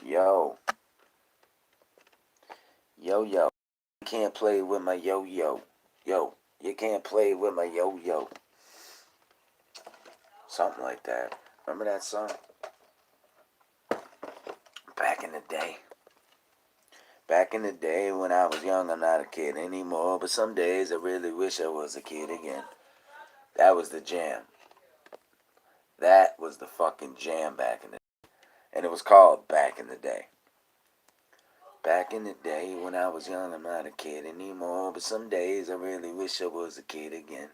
Yo, yo. You can't play with my yo. Yo, you can't play with my yo. Something like that. Remember that song? Back in the day. Back in the day when I was young, I'm not a kid anymore. But some days I really wish I was a kid again. That was the jam. That was the fucking jam back in the day. And it was called Back in the Day. Back in the day when I was young, I'm not a kid anymore. But some days I really wish I was a kid again.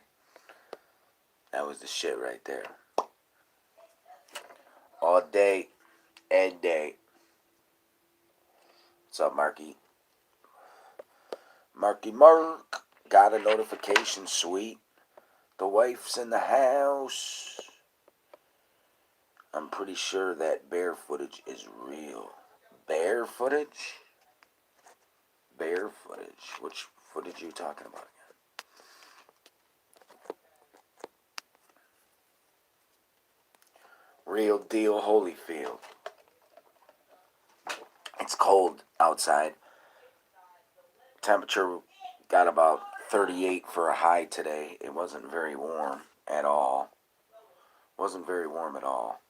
That was the shit right there. All day, every day. What's up, Marky? Mark. Got a notification, sweet. The wife's in the house. I'm pretty sure that bear footage is real. Bear footage? Bear footage. Which footage are you talking about again? Real deal Holyfield. It's cold outside. Temperature got about 38 for a high today. It wasn't very warm at all. Wasn't very warm at all.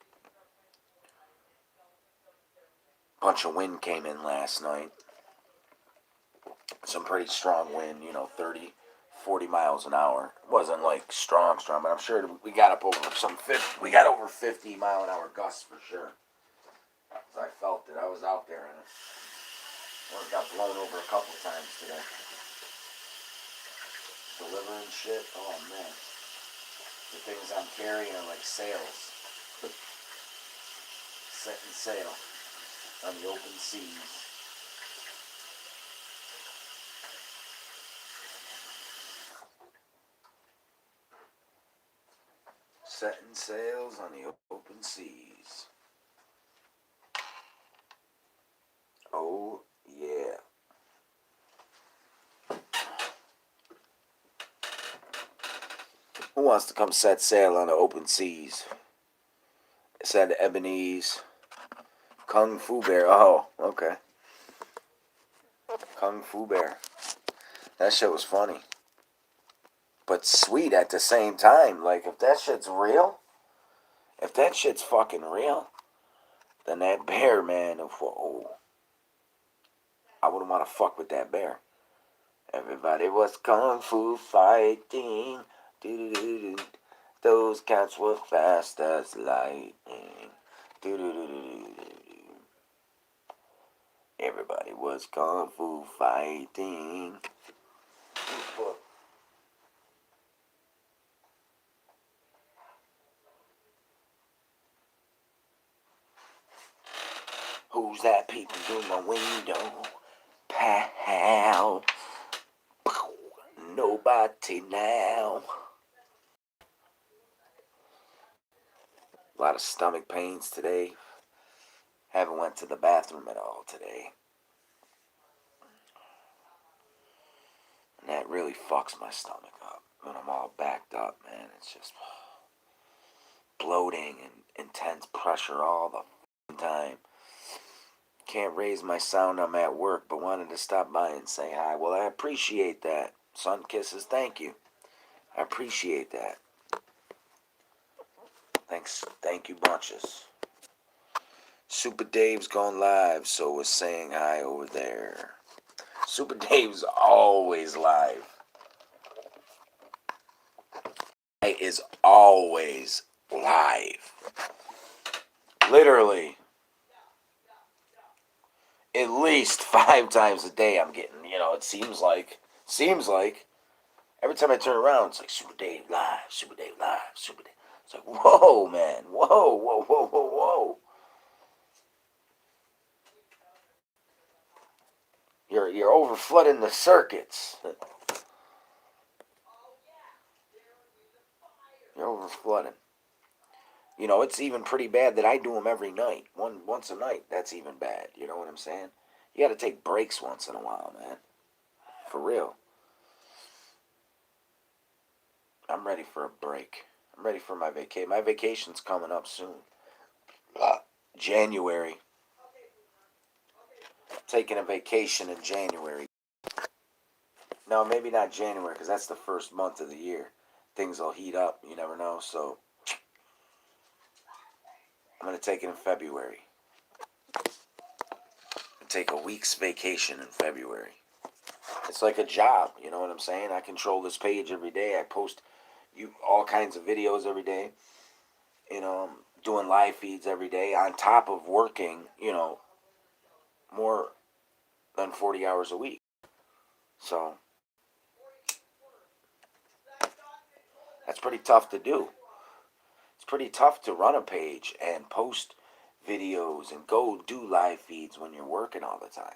Bunch of wind came in last night. Some pretty strong wind, 30, 40 miles an hour. It wasn't like strong, but I'm sure we got up over we got over 50 mile an hour gusts for sure. So I felt it. I was out there and it got blown over a couple times today. Delivering shit. Oh man. The things I'm carrying are like sails. Setting sail on the open seas. Setting sails on the open seas. Oh, yeah. Who wants to come set sail on the open seas? Said Ebenezer. Kung Fu Bear. Oh, okay. Kung Fu Bear. That shit was funny. But sweet at the same time. Like, if that shit's real, if that shit's fucking real, then that bear, man, whoa. I wouldn't want to fuck with that bear. Everybody was kung fu fighting. Do-do-do-do. Those cats were fast as lightning. Do-do-do-do-do. Everybody was kung fu fighting. Who's that peeping through my window? Pal. Nobody now. A lot of stomach pains today. Haven't went to the bathroom at all today. And that really fucks my stomach up. When I'm all backed up, man, it's just bloating and intense pressure all the time. Can't raise my sound, I'm at work, but wanted to stop by and say hi. Well, I appreciate that. Sun kisses, thank you. I appreciate that. Thank you bunches. Super Dave's gone live, so we're saying hi over there. Super Dave's always live. It is always live. Literally. At least 5 times a day I'm getting, it seems like. Every time I turn around, it's like Super Dave live, Super Dave live, Super Dave. It's like, whoa, man. Whoa. You're over flooding the circuits. You're over flooding. It's even pretty bad that I do them every night. Once a night, that's even bad. You know what I'm saying? You got to take breaks once in a while, man. For real. I'm ready for a break. I'm ready for my vacation. My vacation's coming up soon. January. taking a vacation in January. No, maybe not January, because that's the first month of the year. Things will heat up. You never know. So I'm going to take it in February. Take a week's vacation in February. It's like a job, you know what I'm saying? I control this page every day. I post all kinds of videos every day. You know, I'm doing live feeds every day on top of working, more than 40 hours a week. So that's pretty tough to do. It's pretty tough to run a page and post videos and go do live feeds when you're working all the time.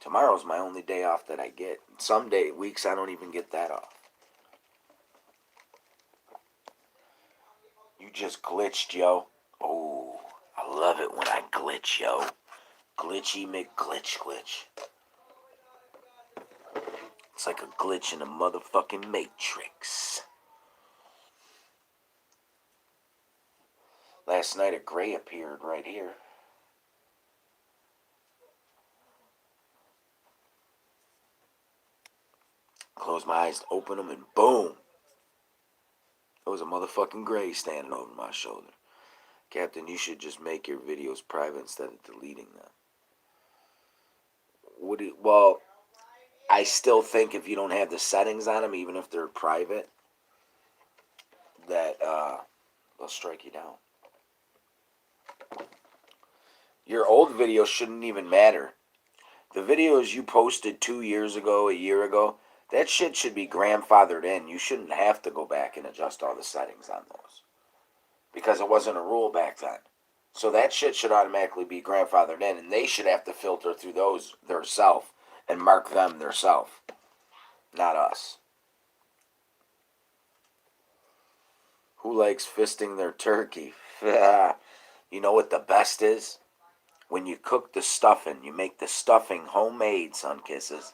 Tomorrow's my only day off that I get. Some weeks I don't even get that off. You just glitched, yo. Oh, I love it when I glitch, yo. Glitchy McGlitch. It's like a glitch in a motherfucking Matrix. Last night a gray appeared right here. Close my eyes, open them, and boom. There was a motherfucking gray standing over my shoulder. Captain, you should just make your videos private instead of deleting them. Well, I still think if you don't have the settings on them, even if they're private, that they'll strike you down. Your old videos shouldn't even matter. The videos you posted 2 years ago, a year ago, that shit should be grandfathered in. You shouldn't have to go back and adjust all the settings on those. Because it wasn't a rule back then. So that shit should automatically be grandfathered in, and they should have to filter through those theirself and mark them theirself, not us. Who likes fisting their turkey? You know what the best is? When you cook the stuffing, you make the stuffing homemade, Sun Kisses,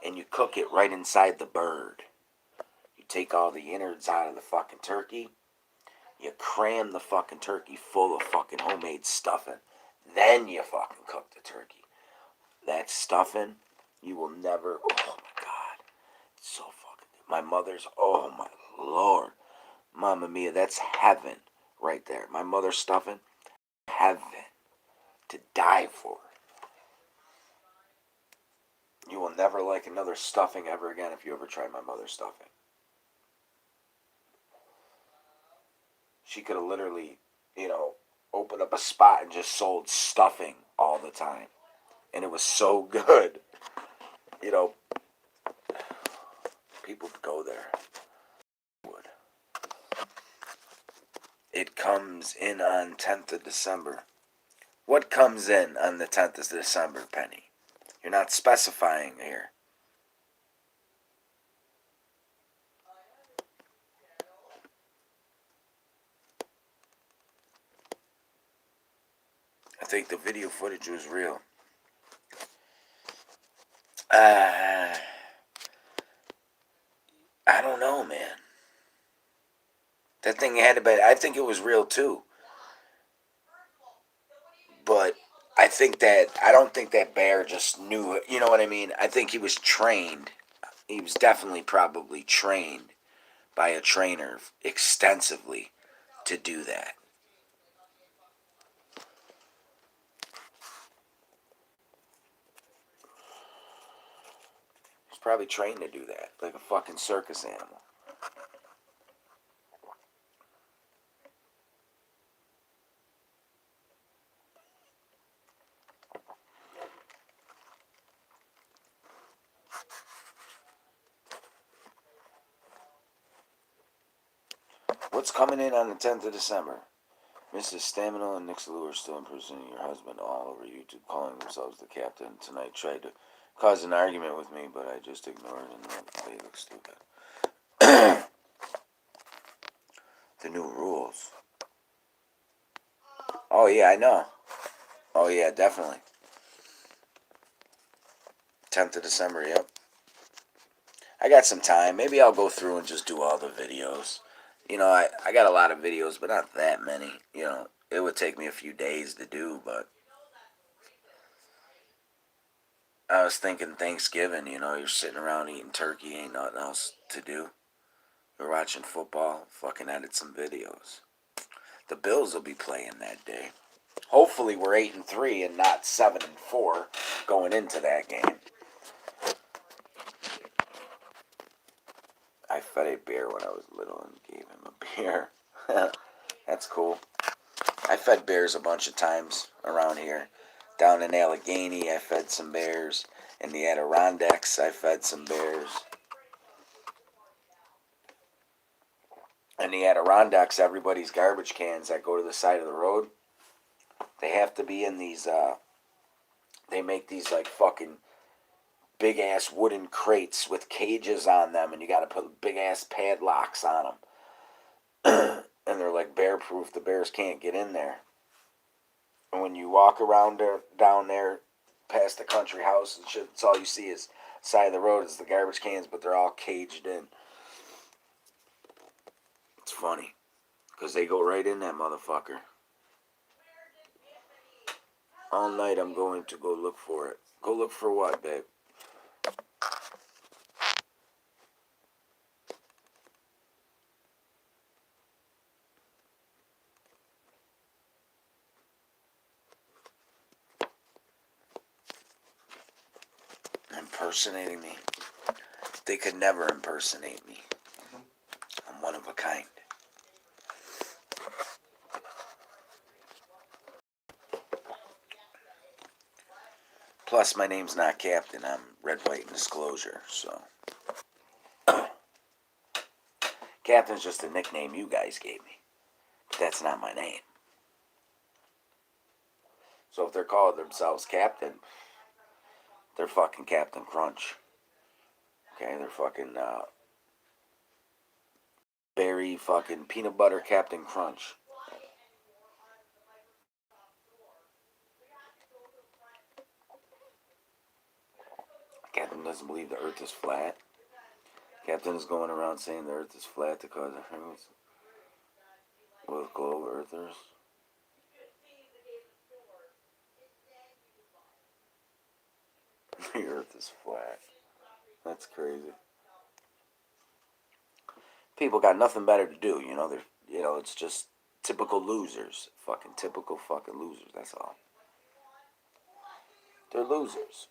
and you cook it right inside the bird. You take all the innards out of the fucking turkey. You cram the fucking turkey full of fucking homemade stuffing. Then you fucking cook the turkey. That stuffing, you will never... Oh, my God. It's so fucking... My mother's... Oh, my Lord. Mamma mia, that's heaven right there. My mother's stuffing, heaven. To die for. You will never like another stuffing ever again if you ever try my mother's stuffing. She could have literally, opened up a spot and just sold stuffing all the time. And it was so good. People would go there. It comes in on 10th of December. What comes in on the 10th of December, Penny? You're not specifying here. I think the video footage was real. I don't know, man. That thing had to be... I think it was real, too. But I don't think that bear just knew it. You know what I mean? I think he was trained. He was definitely probably trained by a trainer extensively to do that. He's probably trained to do that, like a fucking circus animal. What's coming in on the 10th of December? Mrs. Stamino and Nick Lou are still impersonating your husband all over YouTube, calling themselves the captain. Tonight tried to cause an argument with me, but I just ignored it and they look stupid. The new rules. Oh, yeah, I know. Oh, yeah, definitely. 10th of December, yep. I got some time. Maybe I'll go through and just do all the videos. I got a lot of videos, but not that many. It would take me a few days to do, but I was thinking Thanksgiving, you're sitting around eating turkey, ain't nothing else to do. You're watching football, fucking edit some videos. The Bills will be playing that day. Hopefully we're 8-3 and not 7-4 going into that game. I fed a bear when I was little and gave him a beer. That's cool. I fed bears a bunch of times around here. Down in Allegheny, I fed some bears. In the Adirondacks, I fed some bears. In the Adirondacks, everybody's garbage cans that go to the side of the road, they have to be in these, they make these like fucking big ass wooden crates with cages on them, and you got to put big ass padlocks on them. And they're like bear proof. The bears can't get in there. And when you walk around there, down there, past the country house and shit, that's all you see is side of the road is the garbage cans, but they're all caged in. It's funny, because they go right in that motherfucker. All night I'm going to go look for it. Go look for what, babe? Impersonating me. They could never impersonate me. I'm one of a kind. Plus, my name's not Captain. I'm Red, White, and Disclosure, so. Captain's just a nickname you guys gave me. But that's not my name. So if they're calling themselves Captain, they're fucking Captain Crunch. Okay, they're fucking, berry fucking peanut butter Captain Crunch. Captain doesn't believe the earth is flat. Captain is going around saying the earth is flat to cause arguments with globe earthers. The earth is flat. That's crazy. People got nothing better to do, they're, it's just typical losers. Fucking typical fucking losers, that's all. They're losers.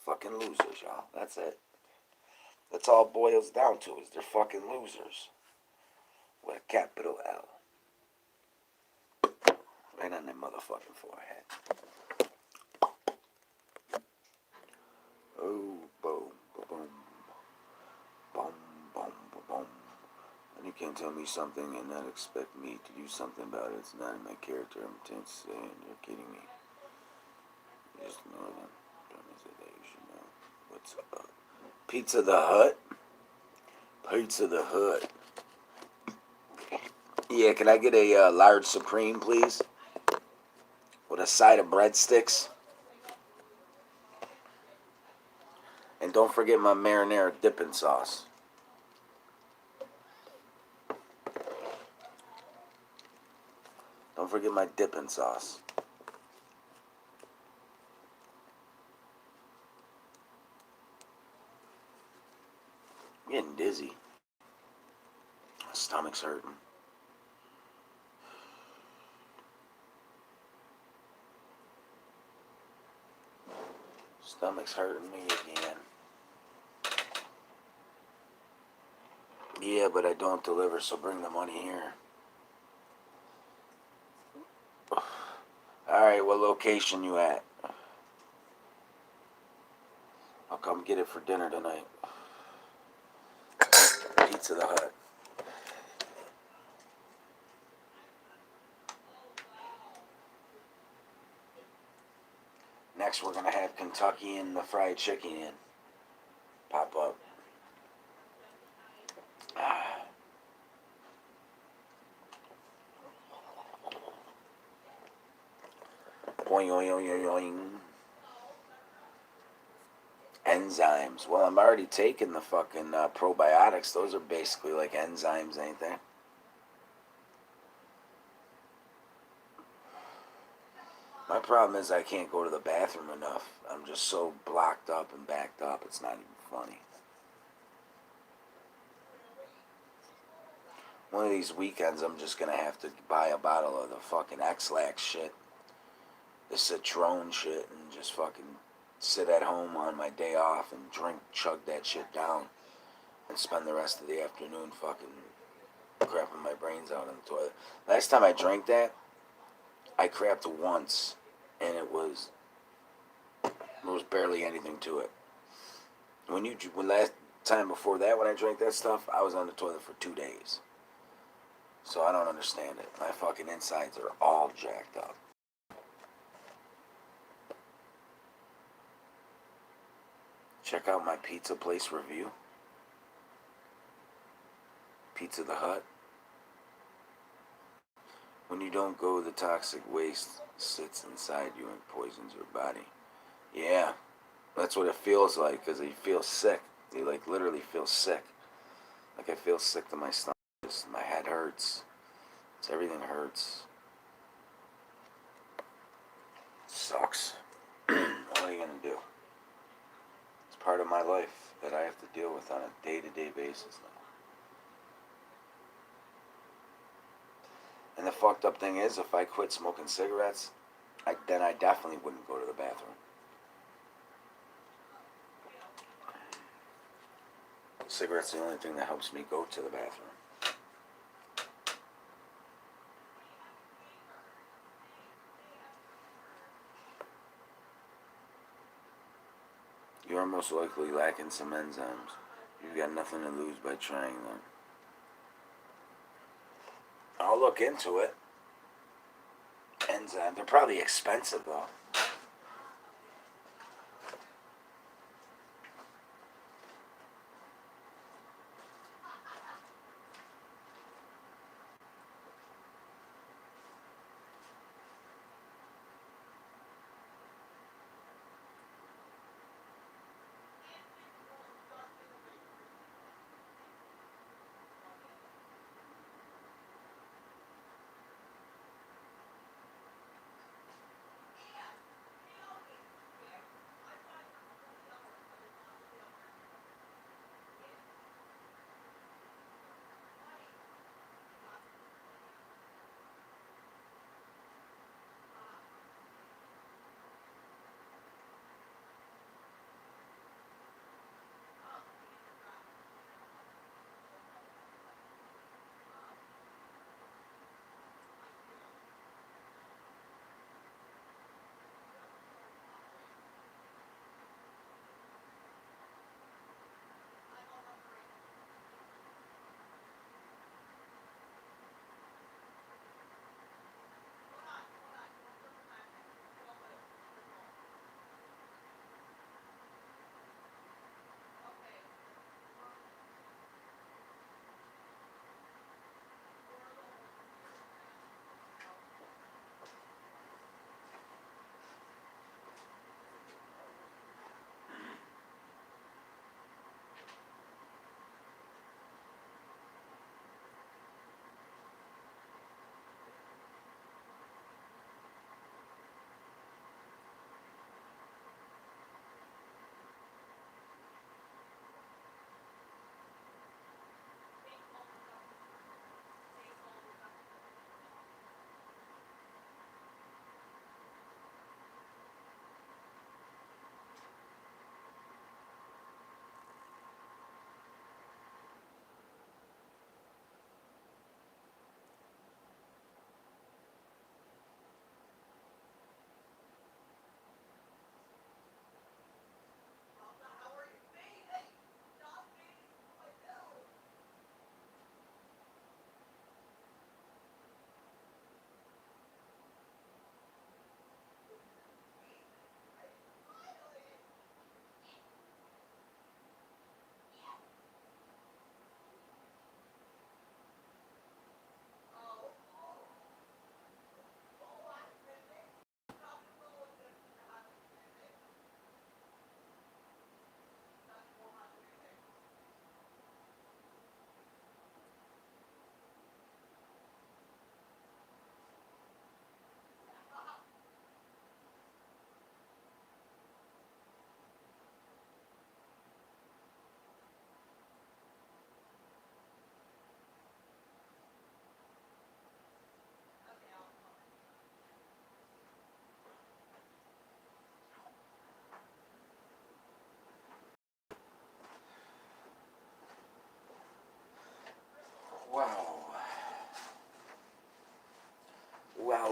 Fucking losers, y'all. That's it. That's all it boils down to, is they're fucking losers. With a capital L. Right on their motherfucking forehead. Oh, boom, boom, boom, boom, boom. And you can't tell me something and not expect me to do something about it. It's not in my character. I'm intent to say, and you're kidding me. Just know them. That you should know. What's up? Pizza the Hut? Pizza the Hut. Yeah, can I get a large supreme, please? With a side of breadsticks. And don't forget my marinara dipping sauce. Don't forget my dipping sauce. I'm getting dizzy. My stomach's hurting. Stomach's hurting me again. Yeah, but I don't deliver, so bring the money here. Alright, what location you at? I'll come get it for dinner tonight. Pizza the Hut. Next, we're gonna have Kentucky and the fried chicken in. Pop up. Boing, boing, boing, boing. Enzymes. Well, I'm already taking the fucking probiotics. Those are basically like enzymes, ain't they? My problem is I can't go to the bathroom enough. I'm just so blocked up and backed up, it's not even funny. One of these weekends, I'm just gonna have to buy a bottle of the fucking X-Lax shit, the Citron shit, and just fucking sit at home on my day off and chug that shit down, and spend the rest of the afternoon fucking crapping my brains out in the toilet. Last time I drank that, I crapped once, and there was barely anything to it. When last time before that, when I drank that stuff, I was on the toilet for 2 days. So I don't understand it. My fucking insides are all jacked up. Check out my pizza place review. Pizza the Hut. When you don't go, the toxic waste sits inside you and poisons your body. Yeah, that's what it feels like, because you feel sick. You like literally feel sick. Like I feel sick to my stomach. My head hurts. Everything hurts. Sucks. What are you gonna do? It's part of my life that I have to deal with on a day-to-day basis now. And the fucked up thing is, if I quit smoking cigarettes, then I definitely wouldn't go to the bathroom. Cigarettes are the only thing that helps me go to the bathroom. You are most likely lacking some enzymes. You've got nothing to lose by trying them. I'll look into it. Enzymes, they're probably expensive though.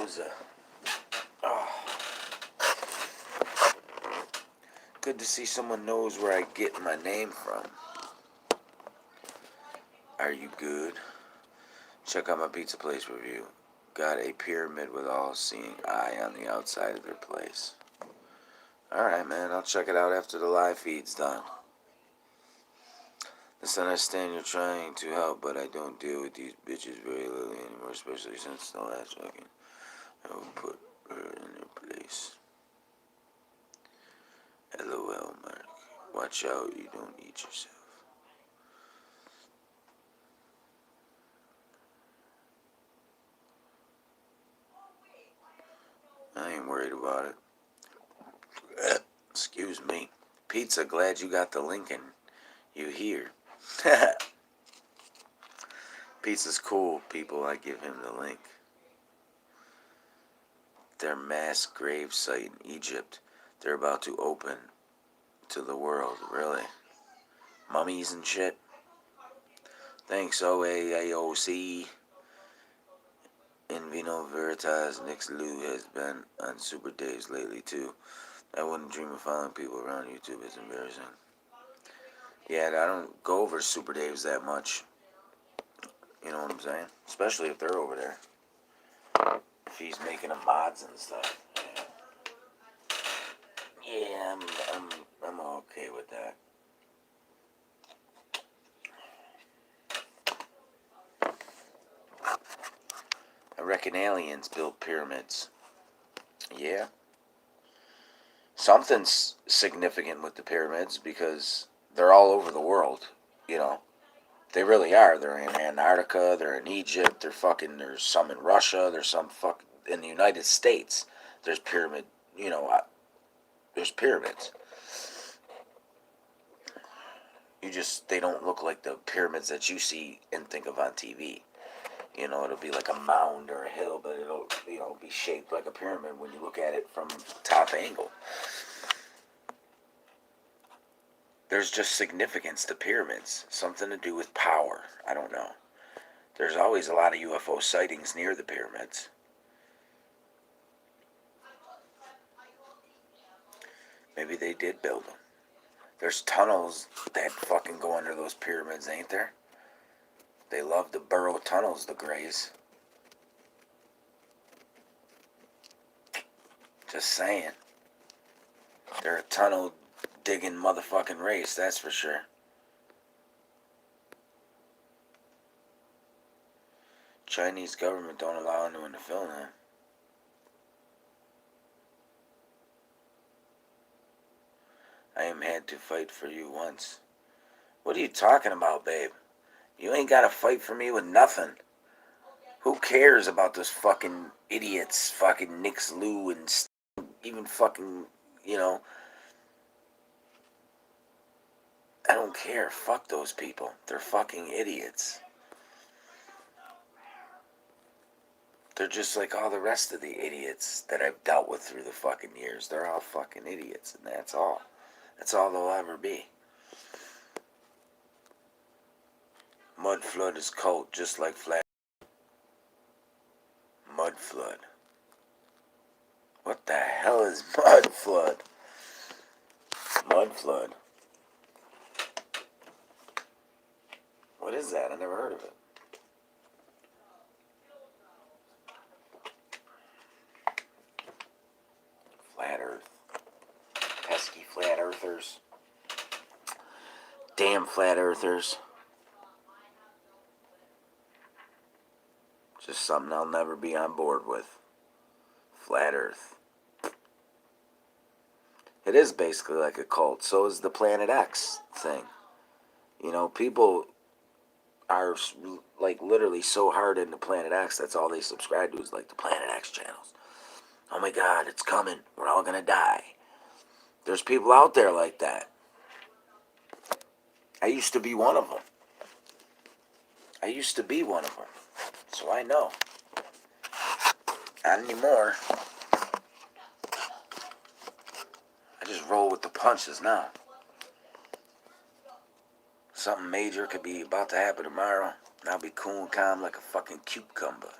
was good to see someone knows where I get my name from. Are you good? Check out my pizza place review. Got a pyramid with all-seeing eye on the outside of their place. Alright, man, I'll check it out after the live feed's done. Listen, I understand you're trying to help, but I don't deal with these bitches very little anymore, especially since the last fucking I will put her in her place. LOL, Mark. Watch out you don't eat yourself. I ain't worried about it. Excuse me. Pizza, glad you got the link and you here. Pizza's cool, people. I give him the link. Their mass grave site in Egypt, they're about to open to the world. Really? Mummies and shit? Thanks, OAAOC. In Vino Veritas, Nix Lou has been on Super Days lately, too. I wouldn't dream of following people around YouTube. It's embarrassing. Yeah, I don't go over Super Daves that much. You know what I'm saying? Especially if they're over there. If he's making them mods and stuff. Yeah, I'm okay with that. I reckon aliens built pyramids. Yeah. Something's significant with the pyramids because they're all over the world, you know. They really are. They're in Antarctica, they're in Egypt, there's some in Russia, there's some in the United States. There's there's pyramids. They don't look like the pyramids that you see and think of on TV. It'll be like a mound or a hill, but it'll, be shaped like a pyramid when you look at it from top angle. There's just significance to pyramids. Something to do with power. I don't know. There's always a lot of UFO sightings near the pyramids. Maybe they did build them. There's tunnels that fucking go under those pyramids, ain't there? They love to burrow tunnels, the Greys. Just saying. They're a tunnel digging motherfucking race, that's for sure. Chinese government don't allow anyone to film them. I am had to fight for you once. What are you talking about, babe? You ain't gotta fight for me with nothing. Who cares about those fucking idiots, fucking Nix Lou and even fucking, I don't care. Fuck those people. They're fucking idiots. They're just like all the rest of the idiots that I've dealt with through the fucking years. They're all fucking idiots, and that's all. That's all they'll ever be. Mud Flood is cult, just like Flat. Mud Flood. What the hell is Mud Flood? Mud Flood. What is that? I never heard of it. Flat Earth. Pesky Flat Earthers. Damn Flat Earthers. Just something I'll never be on board with. Flat Earth. It is basically like a cult. So is the Planet X thing. People are like literally so hard into Planet X, that's all they subscribe to is like the Planet X channels. Oh my God, it's coming. We're all gonna die. There's people out there like that. I used to be one of them. So I know. Not anymore. I just roll with the punches now. Something major could be about to happen tomorrow, and I'll be cool and calm like a fucking cucumber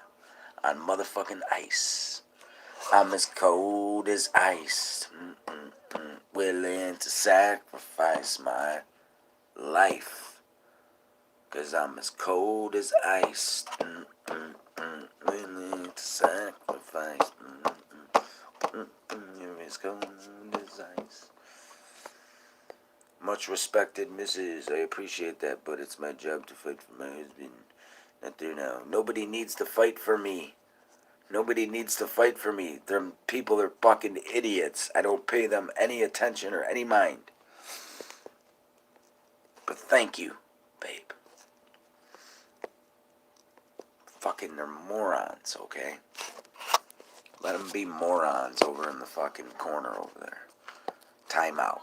on motherfucking ice. I'm as cold as ice, willing to sacrifice my life. 'Cause I'm as cold as ice, willing to sacrifice. You're as cold as ice. Much respected, Mrs. I appreciate that, but it's my job to fight for my husband. Not there now. Nobody needs to fight for me. Nobody needs to fight for me. Them people are fucking idiots. I don't pay them any attention or any mind. But thank you, babe. Fucking they're morons, okay? Let them be morons over in the fucking corner over there. Time out.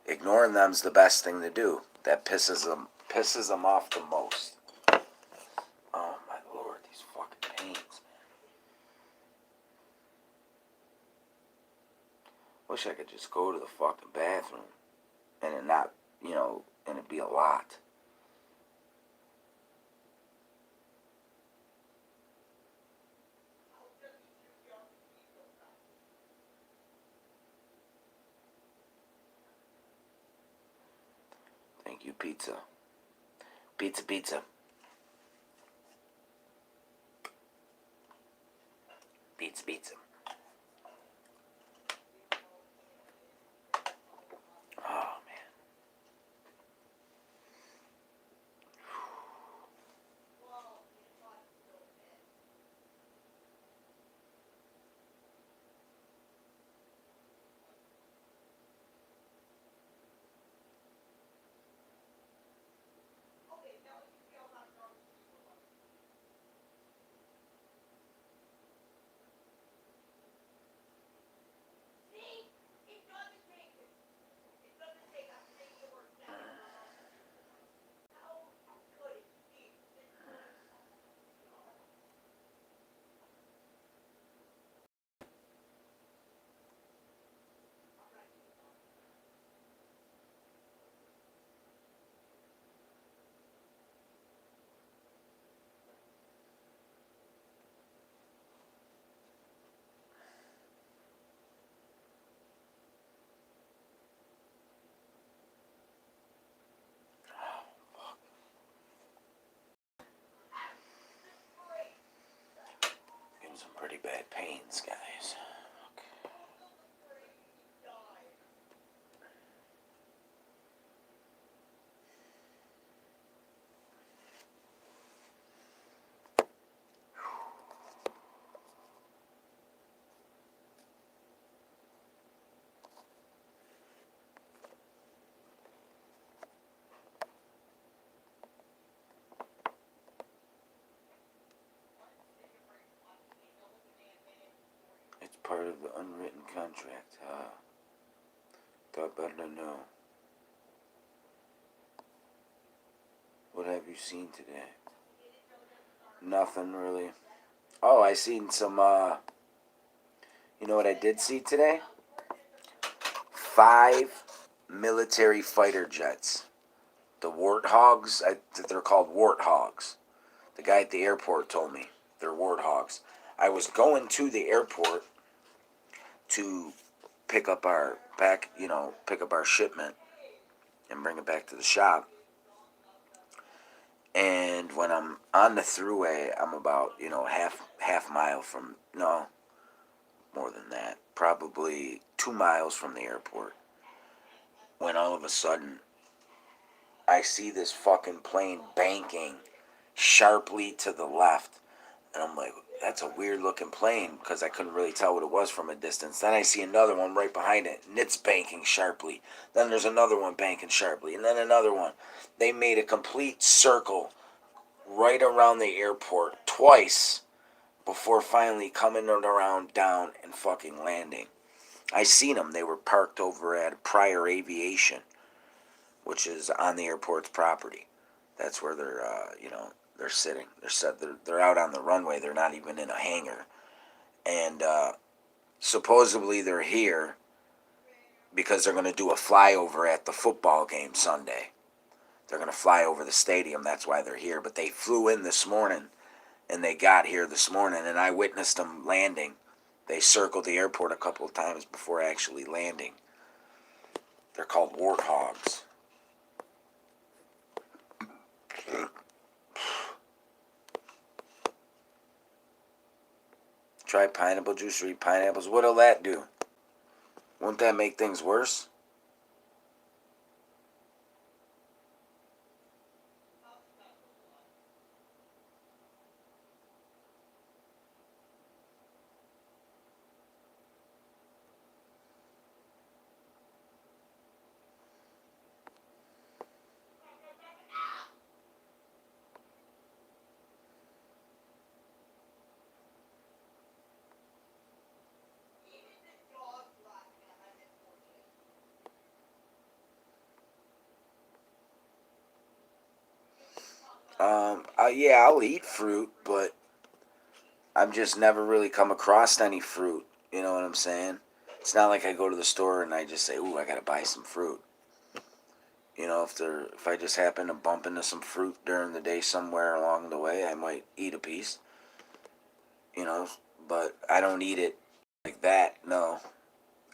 Ignoring them's the best thing to do. That pisses them off the most. Oh my lord, these fucking pains, man. Wish I could just go to the fucking bathroom and it not, and it'd be a lot. Thank you, pizza. Pizza, pizza. Pizza, pizza. Oh, man. Getting some pretty bad pains, guys. It's part of the unwritten contract. Thought better to know. What have you seen today? Nothing really. Oh, I seen some, you know what I did see today? 5 military fighter jets. The Warthogs, they're called Warthogs. The guy at the airport told me they're Warthogs. I was going to the airport to pick up our shipment and bring it back to the shop. And when I'm on the thruway, I'm about, half mile from, no, more than that, probably 2 miles from the airport. When all of a sudden, I see this fucking plane banking sharply to the left. And I'm like, that's a weird looking plane because I couldn't really tell what it was from a distance. Then I see another one right behind it, and it's banking sharply. Then there's another one banking sharply, and then another one. They made a complete circle right around the airport twice before finally coming around down and fucking landing. I seen them. They were parked over at Prior Aviation, which is on the airport's property. That's where they're, they're sitting. They're out on the runway. They're not even in a hangar. And supposedly they're here because they're going to do a flyover at the football game Sunday. They're going to fly over the stadium. That's why they're here. But they flew in this morning and they got here this morning, and I witnessed them landing. They circled the airport a couple of times before actually landing. They're called warthogs. Try pineapple juice or eat pineapples. What'll that do? Won't that make things worse? Yeah, I'll eat fruit, but I've just never really come across any fruit. You know what I'm saying? It's not like I go to the store and I just say, "Ooh, I gotta buy some fruit." You know, if I just happen to bump into some fruit during the day somewhere along the way, I might eat a piece. You know, but I don't eat it like that. No,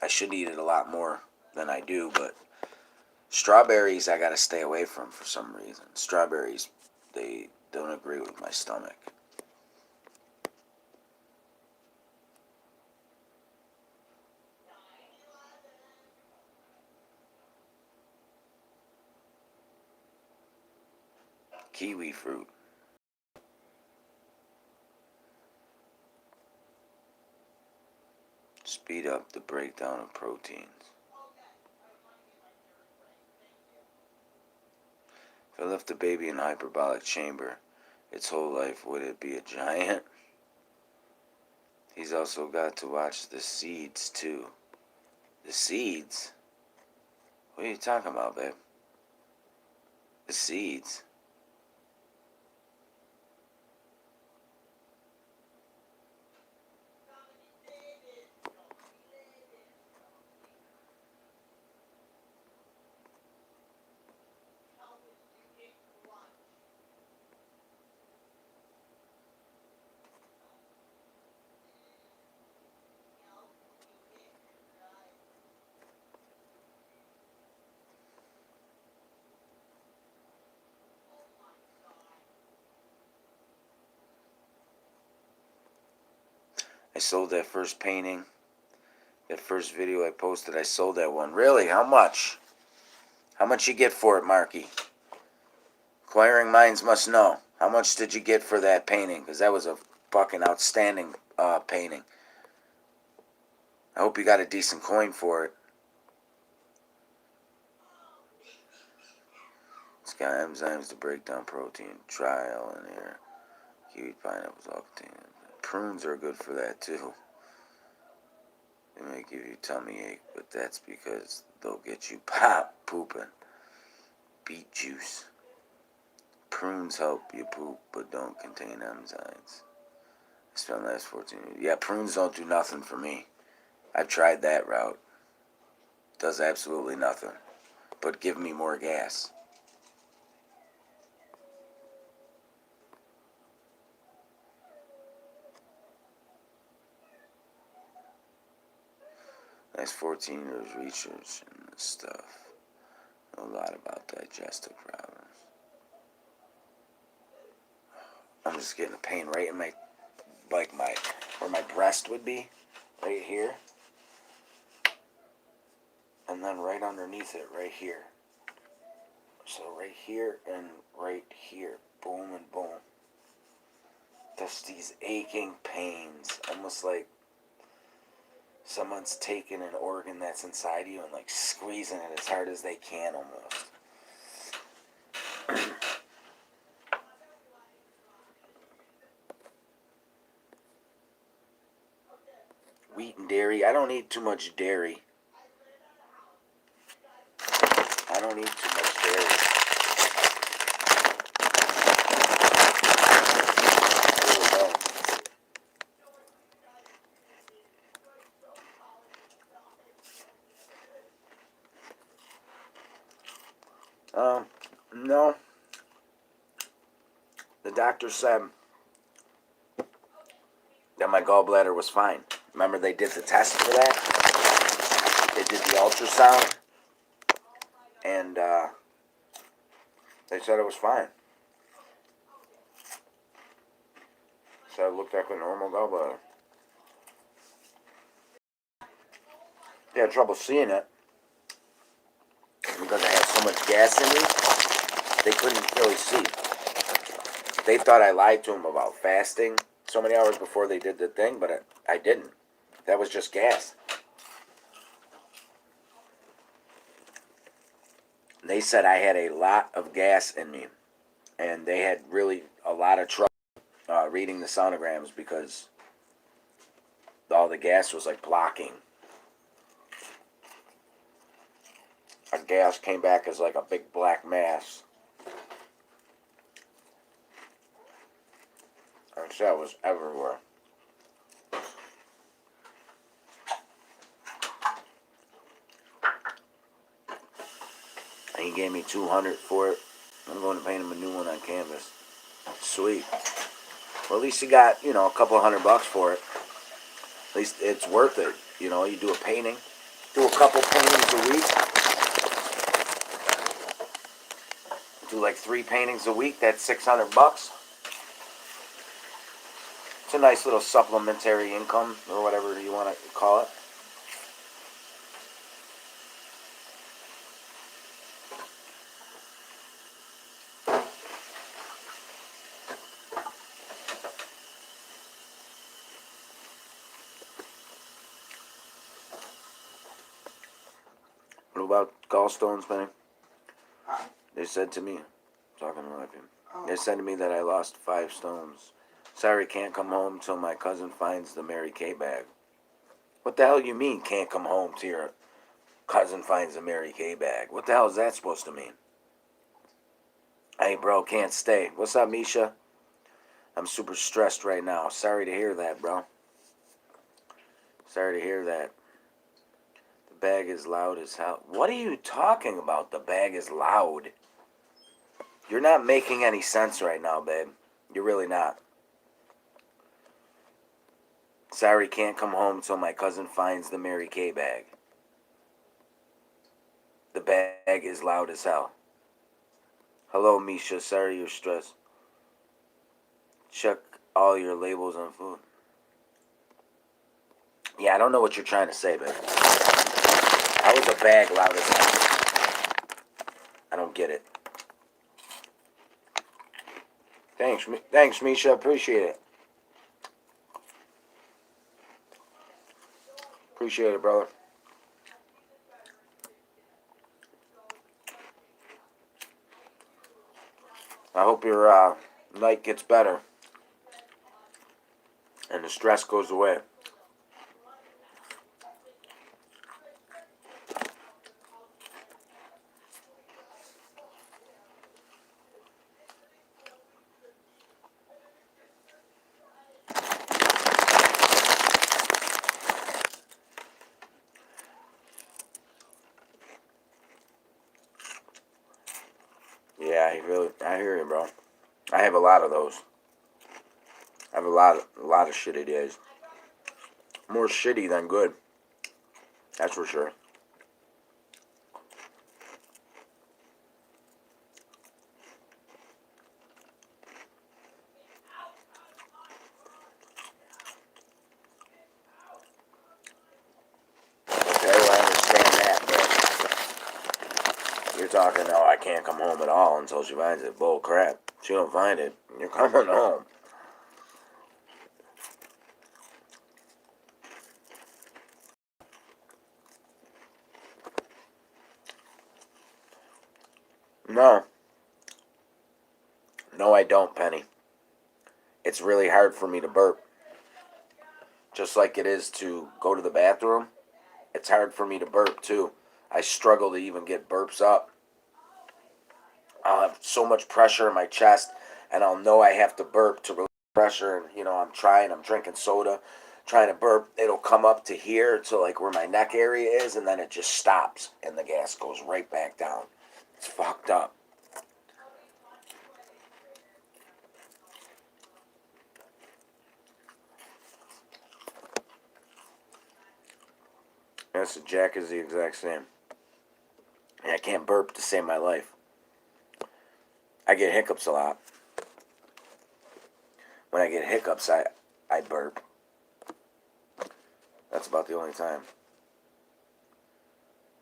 I should eat it a lot more than I do. But strawberries, I gotta stay away from for some reason. Strawberries, they don't agree with my stomach. Kiwi fruit. Speed up the breakdown of proteins. If I left the baby in a hyperbolic chamber, its whole life, would it be a giant? He's also got to watch the seeds, too. The seeds? What are you talking about, babe? The seeds? I sold that first painting. That first video I posted, I sold that one. Really? How much? How much you get for it, Marky? Inquiring minds must know. How much did you get for that painting? Because that was a fucking outstanding painting. I hope you got a decent coin for it. It's got enzymes to break down protein. Trial in here. Kiwi pineapples all contain. Prunes are good for that too. They may give you tummy ache, but that's because they'll get you pooping. Beet juice. Prunes help you poop, but don't contain enzymes. I spent the last 14 years. Yeah, prunes don't do nothing for me. I've tried that route. Does absolutely nothing. But give me more gas. Last 14 years research and this stuff. Know a lot about digestive problems. I'm just getting a pain right in my, like where my breast would be, right here. And then right underneath it, right here. So right here and right here. Boom and boom. Just these aching pains. Almost like someone's taking an organ that's inside you and like squeezing it as hard as they can almost. Wheat and dairy. I don't eat too much dairy. I don't eat too much dairy. No. The doctor said and my gallbladder was fine. Remember they did the test for that? They did the ultrasound, and they said it was fine. So it looked like a normal gallbladder. They had trouble seeing it because I had so much gas in me. They couldn't really see. They thought I lied to them about fasting so many hours before they did the thing, but I didn't. That was just gas. They said I had a lot of gas in me, and they had really a lot of trouble reading the sonograms because all the gas was like blocking. Our gas came back as like a big black mass. And so it was everywhere. And he gave me $200 for it. I'm going to paint him a new one on canvas. Sweet. Well, at least he got, a couple $100 for it. At least it's worth it. You do a painting. Do a couple paintings a week. Do like 3 paintings a week. That's $600. It's a nice little supplementary income, or whatever you want to call it. What about gallstones, Benny? They said to me, talking to my people, they said to me that I lost 5 stones. Sorry, can't come home till my cousin finds the Mary Kay bag. What the hell you mean, can't come home till your cousin finds the Mary Kay bag? What the hell is that supposed to mean? Hey, bro, can't stay. What's up, Misha? I'm super stressed right now. Sorry to hear that, bro. Sorry to hear that. The bag is loud as hell. What are you talking about? The bag is loud. You're not making any sense right now, babe. You're really not. Sorry, can't come home till my cousin finds the Mary Kay bag. The bag is loud as hell. Hello, Misha. Sorry you're stressed. Check all your labels on food. Yeah, I don't know what you're trying to say, babe. How is a bag loud as hell? I don't get it. Thanks, Misha. Appreciate it. Appreciate it, brother. I hope your night gets better and the stress goes away. Yeah, I hear you, bro. I have a lot of those. I have a lot of shitty days. More shitty than good. That's for sure. Okay, well, I understand that, but you're talking, oh, I can't come home at all until she finds it. Bull crap. She don't find it. You're coming home. No. No, I don't, Penny. It's really hard for me to burp. Just like it is to go to the bathroom, it's hard for me to burp, too. I struggle to even get burps up. I'll have so much pressure in my chest, and I'll know I have to burp to relieve pressure. And, I'm drinking soda, trying to burp. It'll come up to here, to like where my neck area is, and then it just stops, and the gas goes right back down. It's fucked up. Yes, Jack is the exact same. And I can't burp to save my life. I get hiccups a lot. When I get hiccups, I burp. That's about the only time.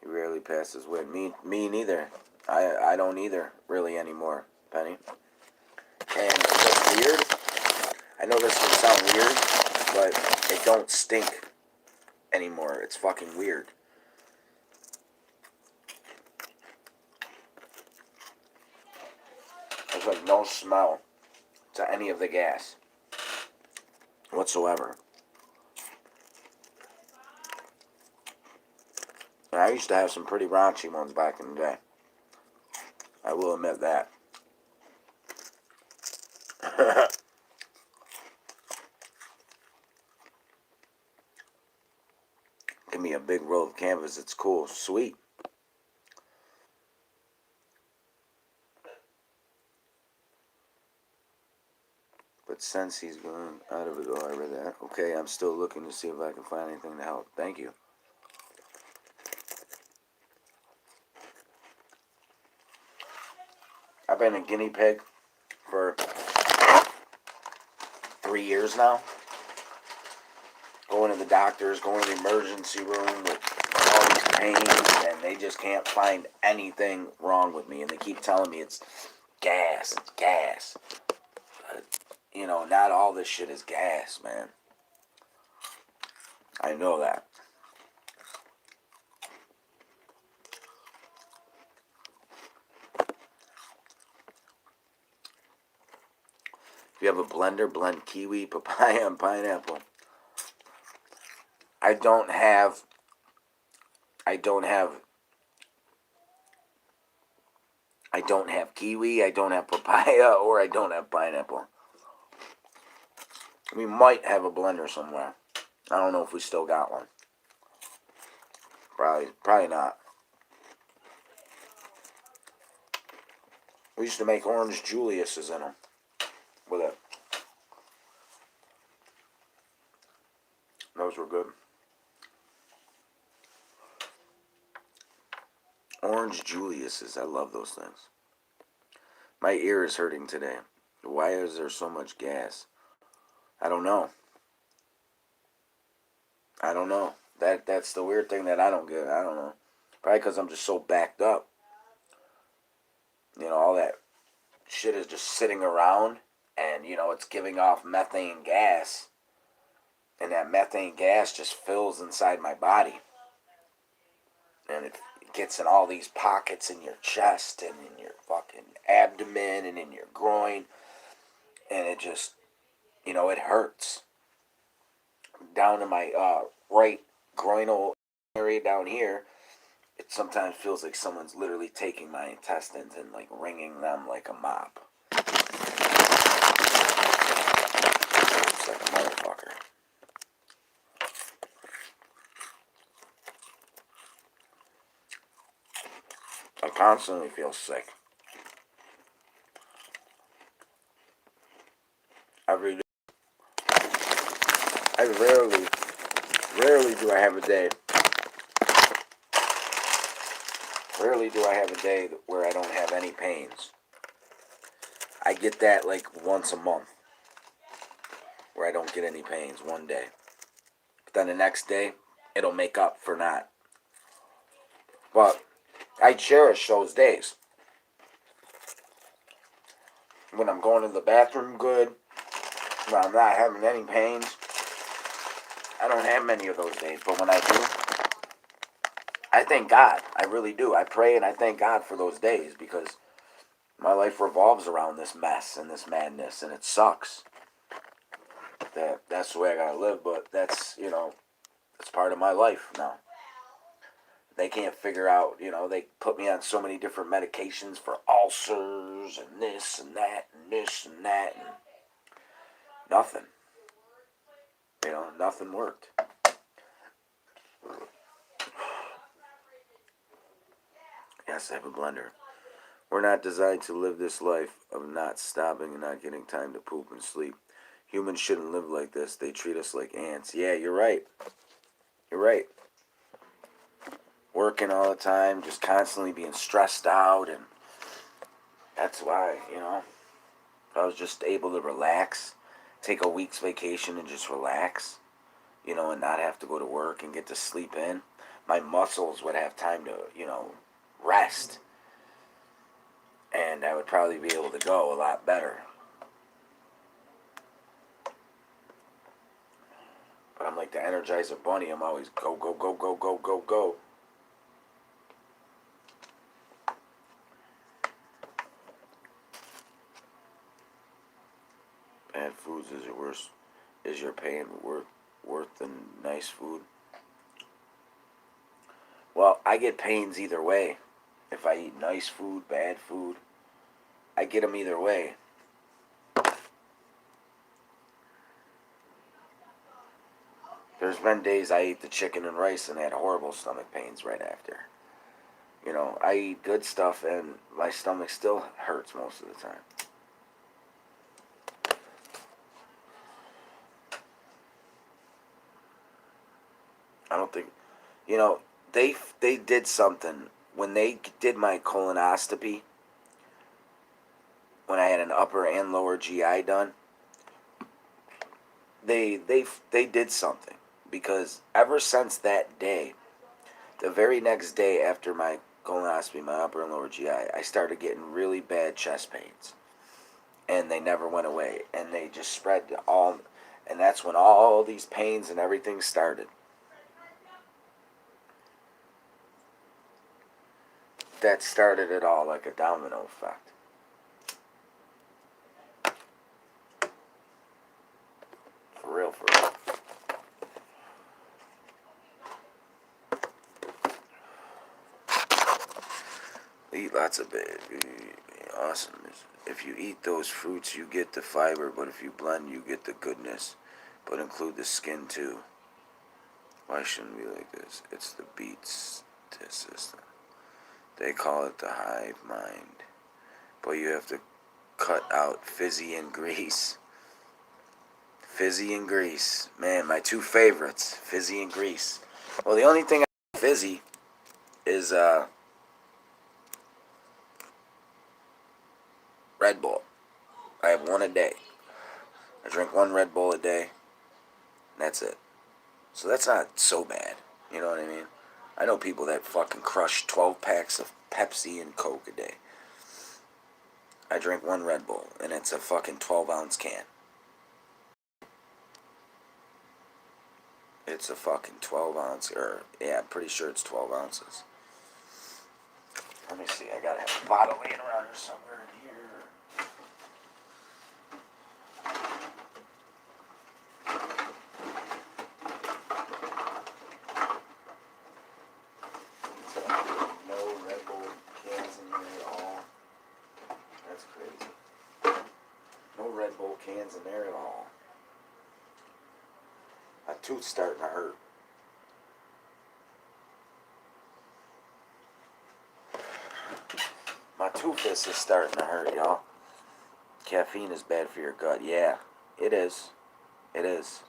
He rarely passes away. Me neither. I don't either, really, anymore, Penny. And what's weird, I know this can sound weird, but it don't stink anymore. It's fucking weird. There's like no smell to any of the gas whatsoever. And I used to have some pretty raunchy ones back in the day. I will admit that. Give me a big roll of canvas. It's cool. Sweet. But since he's gone out of it, oh, I read that. Okay, I'm still looking to see if I can find anything to help. Thank you. I've been a guinea pig for 3 years now. Going to the doctors, going to the emergency room with all these pains, and they just can't find anything wrong with me. And they keep telling me it's gas, it's gas. You know, not all this shit is gas, man. I know that. If you have a blender, blend kiwi, papaya, and pineapple. I don't have kiwi, I don't have papaya, or I don't have pineapple. We might have a blender somewhere. I don't know if we still got one. Probably not. We used to make orange Julius's in them with it. Those were good. Orange Julius's, I love those things. My ear is hurting today. Why is there so much gas? I don't know. That's the weird thing that I don't get. I don't know. Probably because I'm just so backed up. You know, all that shit is just sitting around, and you know it's giving off methane gas, and that methane gas just fills inside my body, and it gets in all these pockets in your chest and in your fucking abdomen and in your groin, and it just, you know, it hurts down in my right groinal area down here. It sometimes feels like someone's literally taking my intestines and like wringing them like a mop. It's like a motherfucker. I constantly feel sick. Every day. I rarely do I have a day. Rarely do I have a day where I don't have any pains. I get that like once a month, where I don't get any pains one day. But then the next day, it'll make up for not. But I cherish those days. When I'm going to the bathroom good, when I'm not having any pains, I don't have many of those days. But when I do, I thank God. I really do. I pray and I thank God for those days, because my life revolves around this mess and this madness, and it sucks. That's the way I gotta live, but that's, you know, it's part of my life now. They can't figure out, you know, they put me on so many different medications for ulcers and this and that and this and that, and nothing. You know, nothing worked. Yes, I have a blender. We're not designed to live this life of not stopping and not getting time to poop and sleep. Humans shouldn't live like this. They treat us like ants. Yeah, you're right. You're right. working all the time, just constantly being stressed out, and that's why, if I was just able to relax, take a week's vacation and just relax, and not have to go to work and get to sleep in, my muscles would have time to, rest, and I would probably be able to go a lot better. But I'm like the Energizer Bunny. I'm always go, go, go, go, go, go, go. Bad foods is your pain worth the nice food? Well, I get pains either way. If I eat nice food, bad food, I get them either way. There's been days I ate the chicken and rice and had horrible stomach pains right after. I eat good stuff and my stomach still hurts most of the time. I don't think, they did something when they did my colonoscopy. When I had an upper and lower GI done, they did something, because ever since that day, the very next day after my colonoscopy, my upper and lower GI, I started getting really bad chest pains, and they never went away, and they just spread to all, and that's when all these pains and everything started. That started it all, like a domino effect. For real, for real. Eat lots of it. Awesome. If you eat those fruits, you get the fiber, but if you blend, you get the goodness. But include the skin too. Why shouldn't we like this? It's the beats system. They call it the hive mind. But you have to cut out fizzy and grease. Fizzy and grease. Man, my two favorites. Fizzy and grease. Well, the only thing I fizzy is Red Bull. I have one a day. I drink one Red Bull a day, and that's it. So that's not so bad. You know what I mean? I know people that fucking crush 12 packs of Pepsi and Coke a day. I drink one Red Bull, and it's a fucking 12-ounce can. It's a fucking 12-ounce, I'm pretty sure it's 12 ounces. Let me see, I gotta have a bottle laying around here somewhere in here. No Red Bull cans in here at all. That's crazy. No Red Bull cans in there at all. My tooth's starting to hurt. My tooth is starting to hurt, y'all. Caffeine is bad for your gut. Yeah, it is. It is.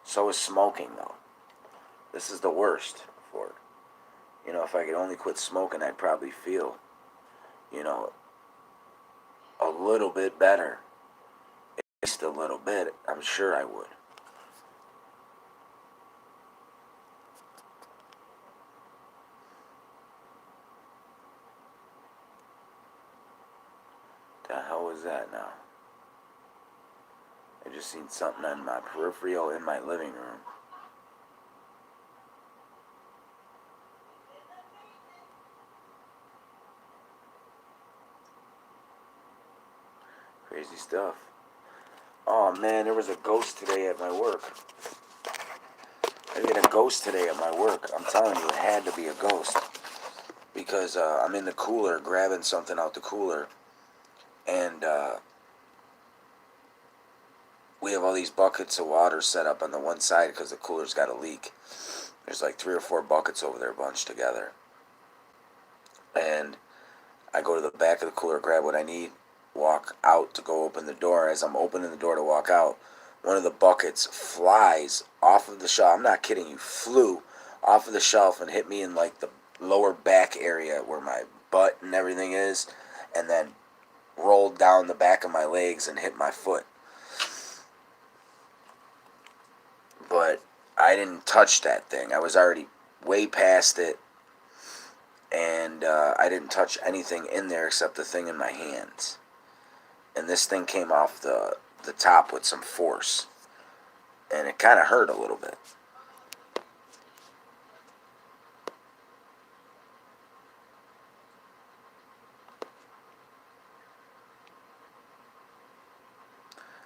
So is smoking, though. This is the worst for it. If I could only quit smoking, I'd probably feel, a little bit better. Just a little bit. I'm sure I would. The hell was that now? I just seen something on my peripheral in my living room. Crazy stuff. Oh man, there was a ghost today at my work. I get a ghost today at my work. I'm telling you, it had to be a ghost. Because I'm in the cooler grabbing something out the cooler. And we have all these buckets of water set up on the one side because the cooler's got a leak. There's like 3 or 4 buckets over there bunched together. And I go to the back of the cooler, grab what I need, walk out to go open the door. As I'm opening the door to walk out, one of the buckets flies off of the shelf. I'm not kidding you, flew off of the shelf and hit me in like the lower back area where my butt and everything is, and then rolled down the back of my legs and hit my foot. But I didn't touch that thing. I was already way past it, and I didn't touch anything in there except the thing in my hands. And this thing came off the top with some force, and it kind of hurt a little bit.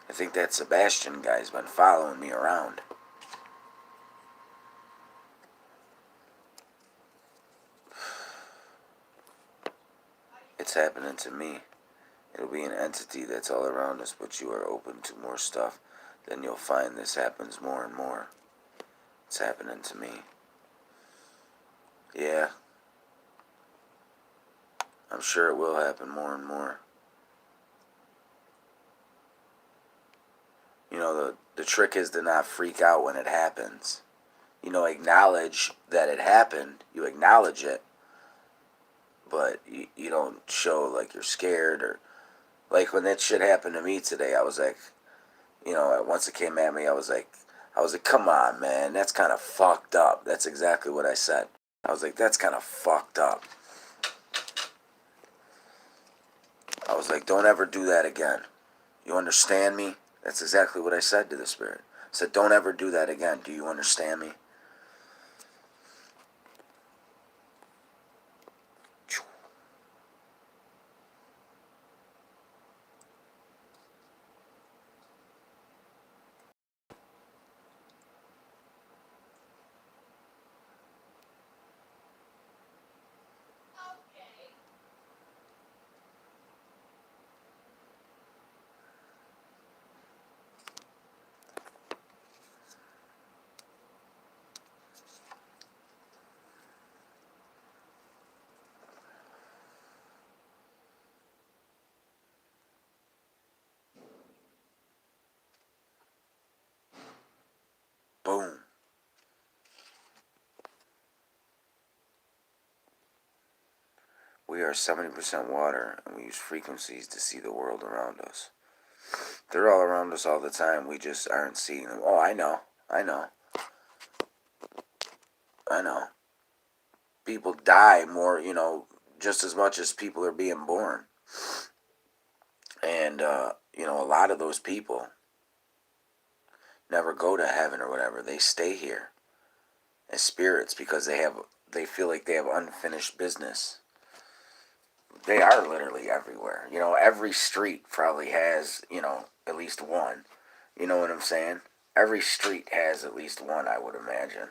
I think that Sebastian guy's been following me around. It's happening to me. It'll be an entity that's all around us, but you are open to more stuff. Then you'll find this happens more and more. It's happening to me. Yeah. I'm sure it will happen more and more. You know, the trick is to not freak out when it happens. You know, acknowledge that it happened. You acknowledge it. But you don't show like you're scared, or like when that shit happened to me today, I was like, you know, once it came at me, I was like, come on, man, that's kind of fucked up. That's exactly what I said. I was like, that's kind of fucked up. I was like, don't ever do that again. You understand me? That's exactly what I said to the spirit. I said, don't ever do that again. Do you understand me? Boom. We are 70% water, and we use frequencies to see the world around us. They're all around us all the time. We just aren't seeing them. Oh, I know. I know. I know. People die more, you know, just as much as people are being born. And, you know, a lot of those people never go to heaven or whatever. They stay here as spirits because they feel like they have unfinished business. They are literally everywhere. You know, every street probably has, you know, at least one. You know what I'm saying? Every street has at least one, I would imagine.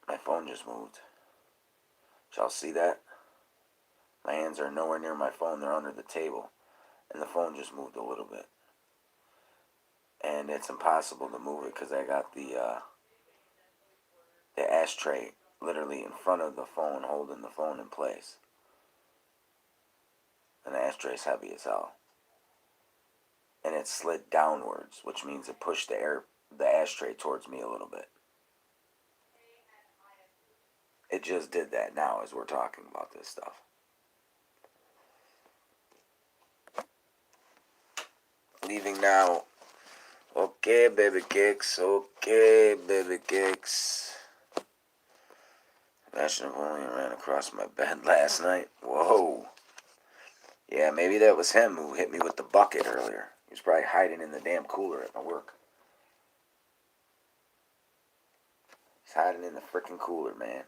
My phone just moved. Did y'all see that? My hands are nowhere near my phone. They're under the table. And the phone just moved a little bit. And it's impossible to move it because I got the ashtray literally in front of the phone, holding the phone in place. And the ashtray's heavy as hell. And it slid downwards, which means it pushed the ashtray towards me a little bit. It just did that now as we're talking about this stuff. Leaving now. Okay, baby kicks. Okay, baby kicks. Sebastian Napoleon ran across my bed last night. Whoa. Yeah, maybe that was him who hit me with the bucket earlier. He was probably hiding in the damn cooler at my work. He's hiding in the freaking cooler, man.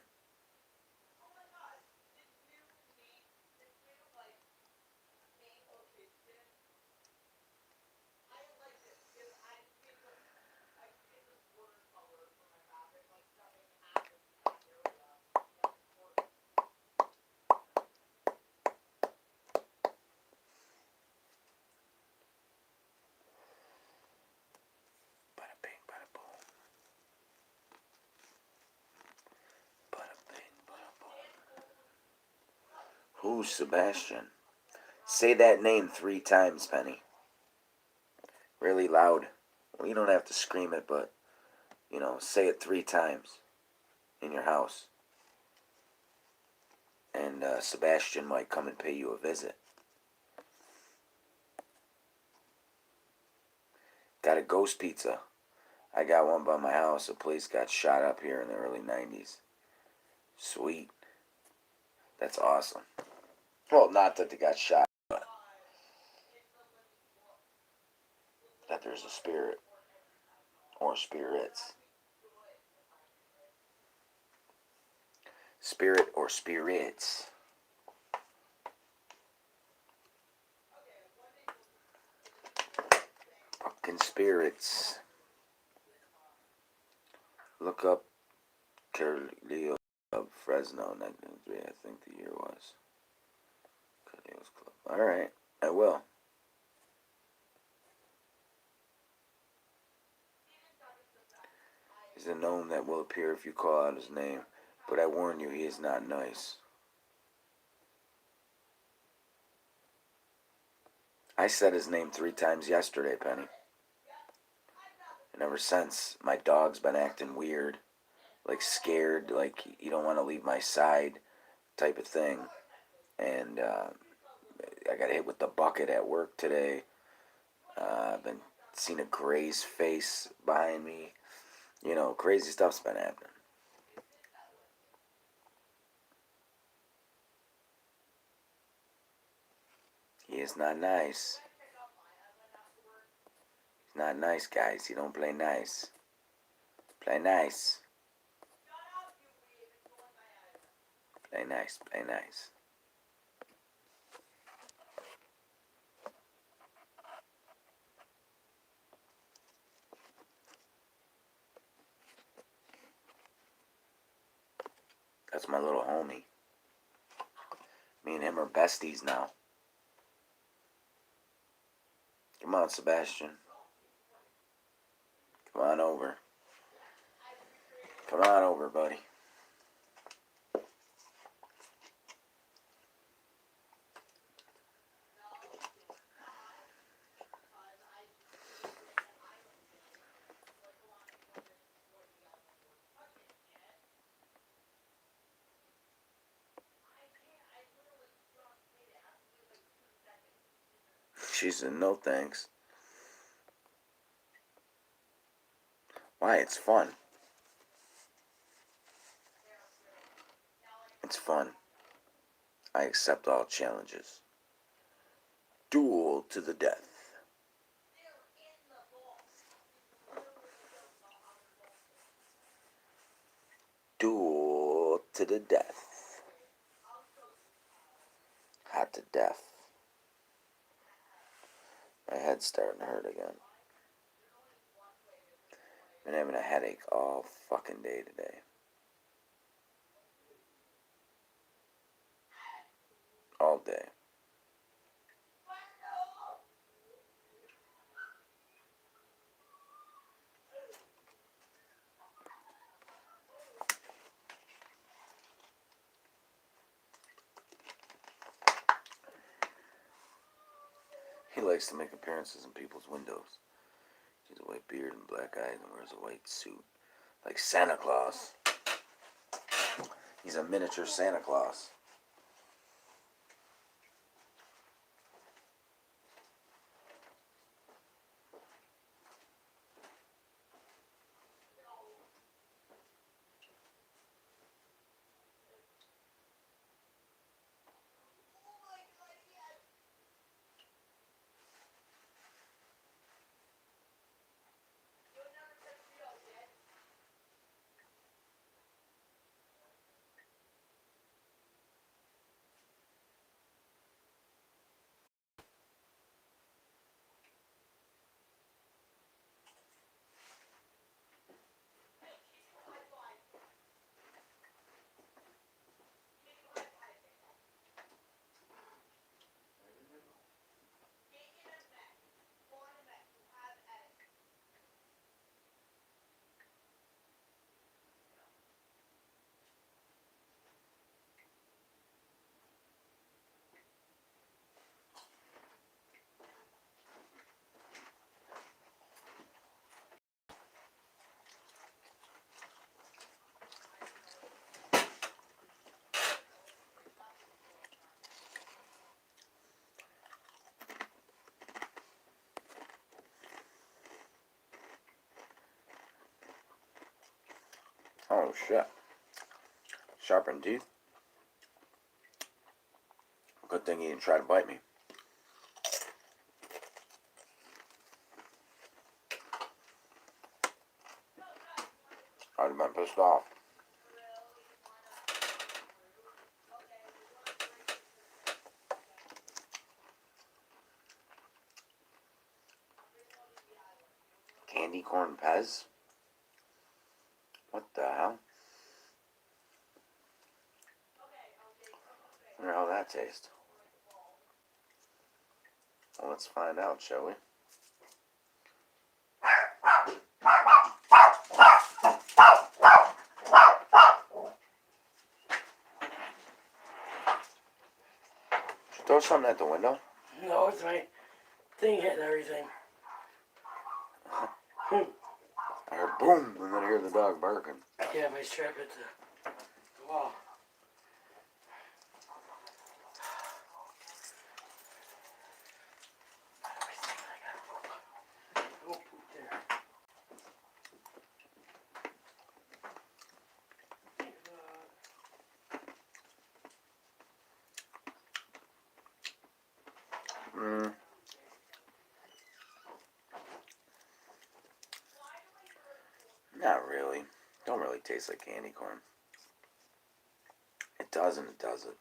Bada bing, bada boom. Bada bing, bada boom. Who's Sebastian? Say that name 3 times, Penny. Really loud. Well, you don't have to scream it, but, say it 3 times in your house. And Sebastian might come and pay you a visit. Got a ghost pizza. I got one by my house. A place got shot up here in the early 90s. Sweet. That's awesome. Well, not that they got shot, but that there's a spirit. Or spirits. Spirit or spirits. Fucking spirits. Look up Carleo of Fresno, 1993, I think the year was. Carleo's Club. Alright, I will. He's a gnome that will appear if you call out his name, but I warn you, he is not nice. I said his name 3 times yesterday, Penny. And ever since, my dog's been acting weird. Like scared, like you don't want to leave my side type of thing. And I got hit with the bucket at work today. I've been seeing a gray's face behind me. Crazy stuff's been happening. He is not nice. He's not nice, guys. He don't play nice. Play nice. Play nice. Play nice. That's my little homie. Me and him are besties now. Come on, Sebastian. Come on over. Come on over, buddy. She said, no thanks. Why? It's fun. It's fun. I accept all challenges. Duel to the death. Duel to the death. Hot to death. My head's starting to hurt again. Been having a headache all fucking day today. All day. He likes to make appearances in people's windows. He has a white beard and black eyes and wears a white suit. Like Santa Claus. He's a miniature Santa Claus. Oh shit. Sharpened teeth. Good thing he didn't try to bite me. I'd have been pissed off. Candy corn Pez? What the hell? I wonder how that tastes. Well, let's find out, shall we? Throw something at the window? No, it's my thing hitting everything. I heard boom, and then I hear the dog barking. Yeah, my strap hit the wall. Oh, poop there. Not really. Don't really taste like candy corn. It doesn't, it doesn't.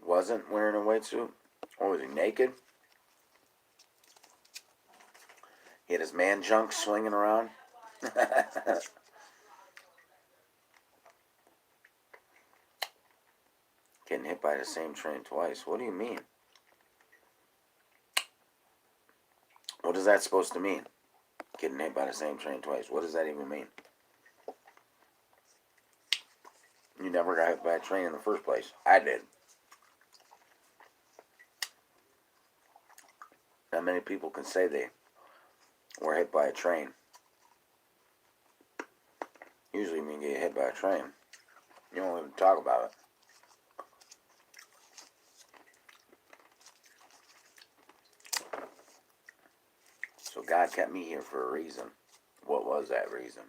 Wasn't wearing a white suit? Or was he naked? He had his man junk swinging around? Getting hit by the same train twice. What do you mean? What is that supposed to mean? Getting hit by the same train twice. What does that even mean? You never got hit by a train in the first place. I did. Not many people can say they were hit by a train. Usually when you get hit by a train, you don't even talk about it. So God kept me here for a reason. What was that reason?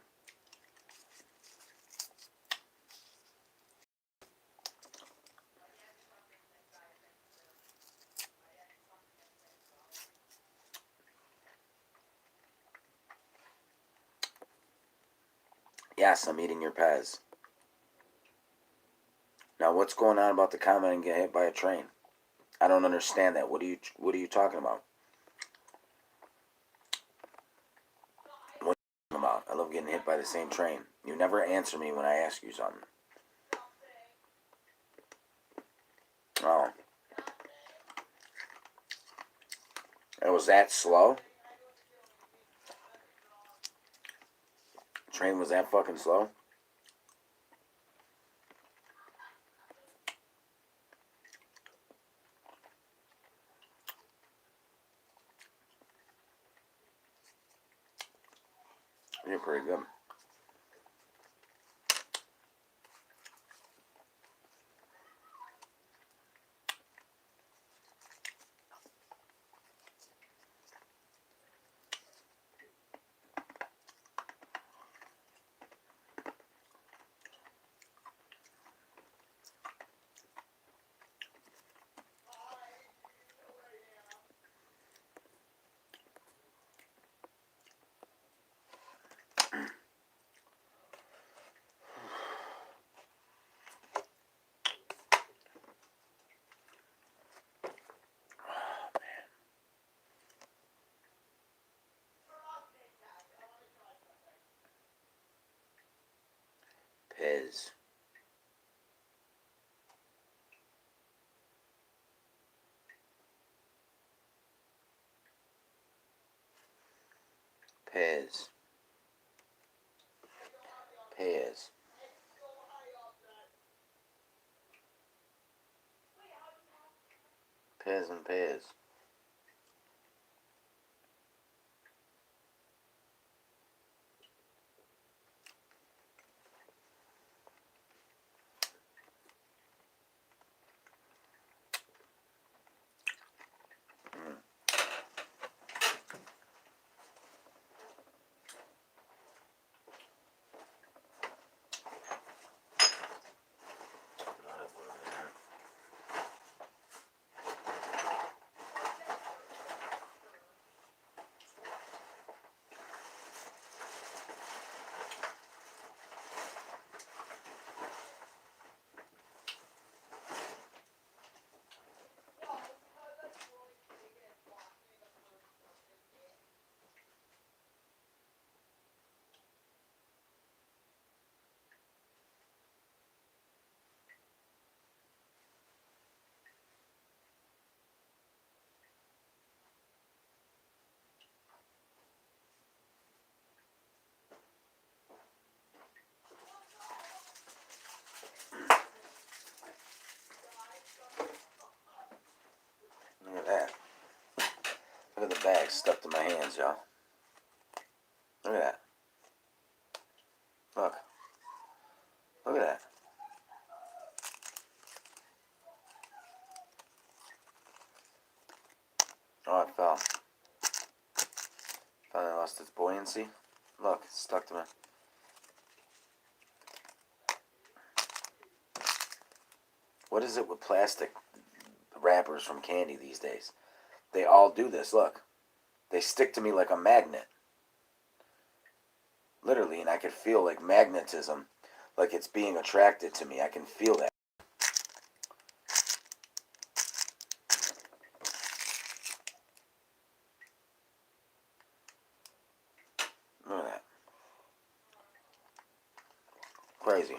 Yes, I'm eating your Pez. Now, what's going on about the comment and get hit by a train? I don't understand that. What are you talking about? What are you talking about? I love getting hit by the same train. You never answer me when I ask you something. Oh. It was that slow? The train was that fucking slow? You're pretty good. Pez. Pez. Pez. Pez and Pez. Look at that. Look at the bag stuck to my hands, y'all. Look at that. Look. Look at that. Oh, it fell. Finally lost its buoyancy. Look, it's stuck to my... What is it with plastic wrappers from candy these days? They all do this, look. They stick to me like a magnet. Literally, and I can feel like magnetism, like it's being attracted to me. I can feel that. Look at that. Crazy.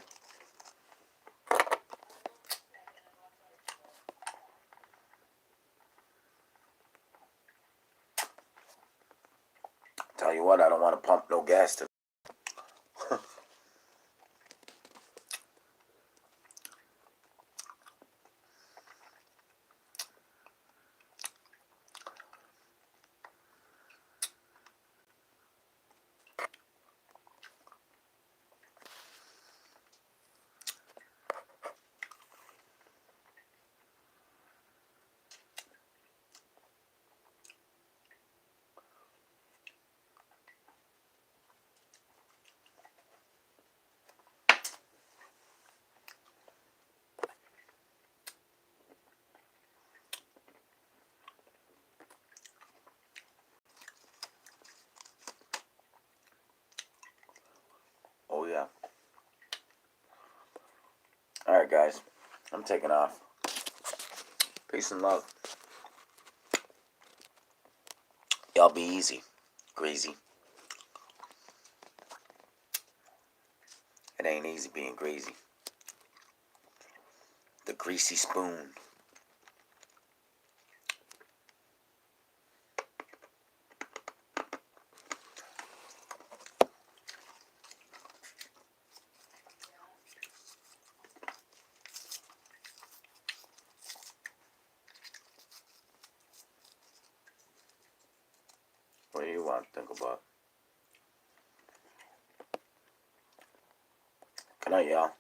Tell you what, I don't want to pump no gas to. Oh, yeah. Alright, guys. I'm taking off. Peace and love. Y'all be easy. Greasy. It ain't easy being greasy. The greasy spoon. What do you want to think about? Good night, y'all.